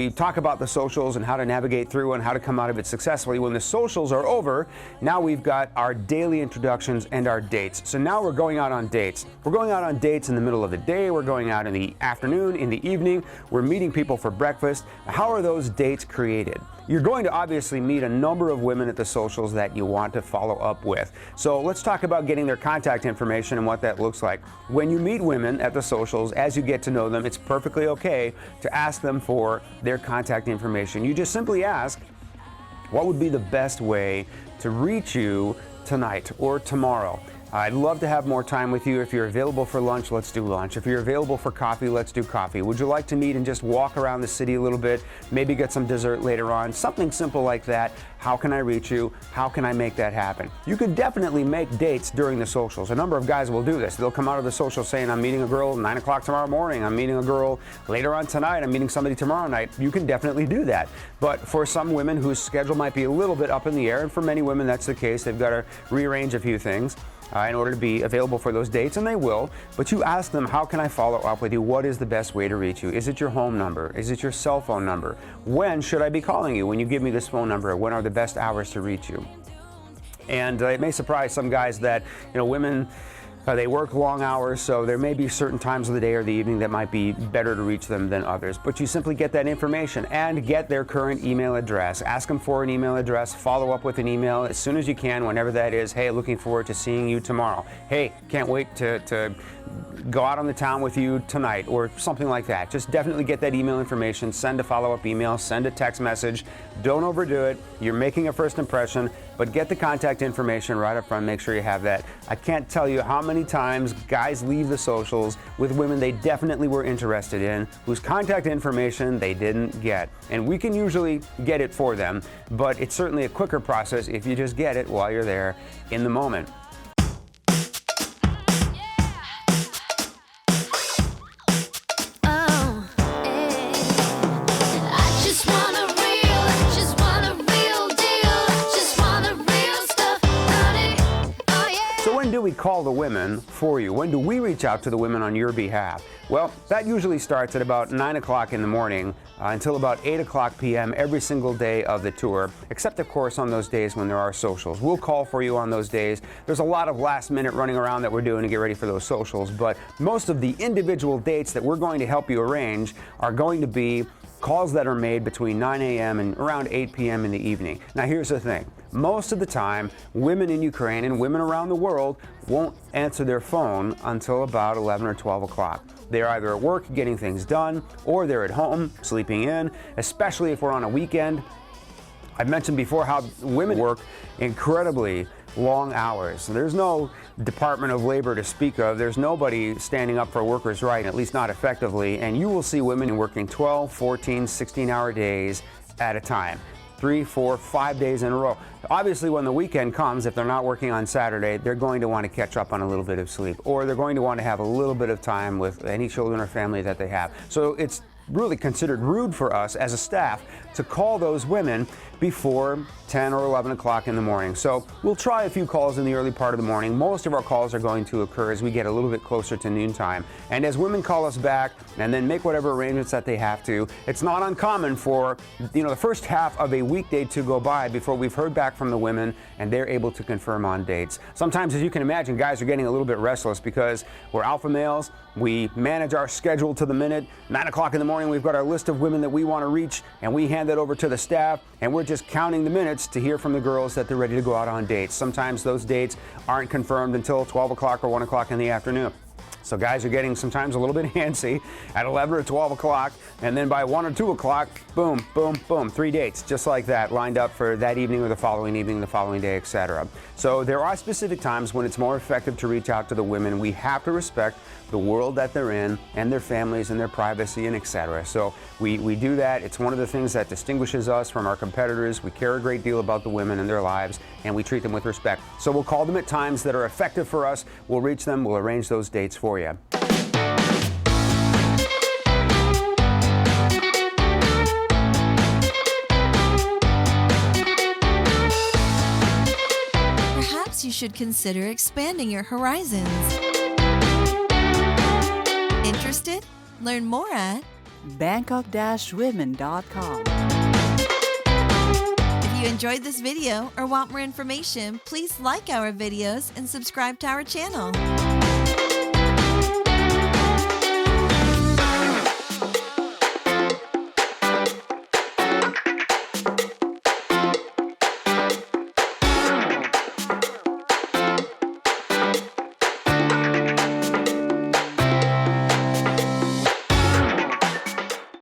we talk about the socials and how to navigate through and how to come out of it successfully. When the socials are over, now we've got our daily introductions and our dates. So now we're going out on dates. We're going out on dates in the middle of the day. We're going out in the afternoon, in the evening. We're meeting people for breakfast. How are those dates created? You're going to obviously meet a number of women at the socials that you want to follow up with. So let's talk about getting their contact information and what that looks like. When you meet women at the socials, as you get to know them, it's perfectly okay to ask them for their contact information. You just simply ask, what would be the best way to reach you tonight or tomorrow? I'd love to have more time with you. If you're available for lunch, let's do lunch. If you're available for coffee, let's do coffee. Would you like to meet and just walk around the city a little bit, maybe get some dessert later on, something simple like that? How can I reach you? How can I make that happen? You could definitely make dates during the socials. A number of guys will do this. They'll come out of the social saying, I'm meeting a girl 9 o'clock tomorrow morning. I'm meeting a girl later on tonight. I'm meeting somebody tomorrow night. You can definitely do that. But for some women whose schedule might be a little bit up in the air, and for many women that's the case, they've got to rearrange a few things in order to be available for those dates, and they will. But you ask them, how can I follow up with you? What is the best way to reach you? Is it your home number? Is it your cell phone number? When should I be calling you? When you give me this phone number, when are the best hours to reach you? And it may surprise some guys that, women, they work long hours, so there may be certain times of the day or the evening that might be better to reach them than others. But you simply get that information and get their current email address. Ask them for an email address, follow up with an email as soon as you can, whenever that is. Hey, looking forward to seeing you tomorrow. Hey, can't wait to go out on the town with you tonight, or something like that. Just definitely get that email information, send a follow-up email, send a text message. Don't overdo it. You're making a first impression, but get the contact information right up front. Make sure you have that. I can't tell you how many times guys leave the socials with women they definitely were interested in, whose contact information they didn't get. And we can usually get it for them, but it's certainly a quicker process if you just get it while you're there in the moment. When do we call the women for you? When do we reach out to the women on your behalf? Well, that usually starts at about 9 o'clock in the morning until about 8 o'clock p.m. every single day of the tour, except of course on those days when there are socials. We'll call for you on those days. There's a lot of last minute running around that we're doing to get ready for those socials, but most of the individual dates that we're going to help you arrange are going to be calls that are made between 9 a.m. and around 8 p.m. in the evening. Now here's the thing. Most of the time, women in Ukraine and women around the world won't answer their phone until about 11 or 12 o'clock. They're either at work getting things done, or they're at home sleeping in, especially if we're on a weekend. I've mentioned before how women work incredibly long hours. There's no Department of Labor to speak of. There's nobody standing up for workers' rights, at least not effectively, and you will see women working 12, 14, 16-hour days at a time. 3, 4, 5 days in a row. Obviously, when the weekend comes, if they're not working on Saturday, they're going to want to catch up on a little bit of sleep, or they're going to want to have a little bit of time with any children or family that they have. So it's really considered rude for us as a staff to call those women before 10 or 11 o'clock in the morning. So we'll try a few calls in the early part of the morning. Most of our calls are going to occur as we get a little bit closer to noontime. And as women call us back and then make whatever arrangements that they have to, it's not uncommon for the first half of a weekday to go by before we've heard back from the women and they're able to confirm on dates. Sometimes, as you can imagine, guys are getting a little bit restless because we're alpha males. We manage our schedule to the minute. 9 o'clock in the morning, we've got our list of women that we want to reach, and we hand that over to the staff, and we're just counting the minutes to hear from the girls that they're ready to go out on dates. Sometimes those dates aren't confirmed until 12 o'clock or 1 o'clock in the afternoon. So guys are getting sometimes a little bit antsy at 11 or 12 o'clock, and then by 1 or 2 o'clock, boom, boom, boom, 3 dates just like that lined up for that evening or the following evening, the following day, etc. So there are specific times when it's more effective to reach out to the women. We have to respect the world that they're in and their families and their privacy and etc. So we do that. It's one of the things that distinguishes us from our competitors. We care a great deal about the women and their lives, and we treat them with respect. So we'll call them at times that are effective for us. We'll reach them. We'll arrange those dates for you. Perhaps you should consider expanding your horizons. Interested? Learn more at Bangkok-women.com. If you enjoyed this video or want more information, please like our videos and subscribe to our channel.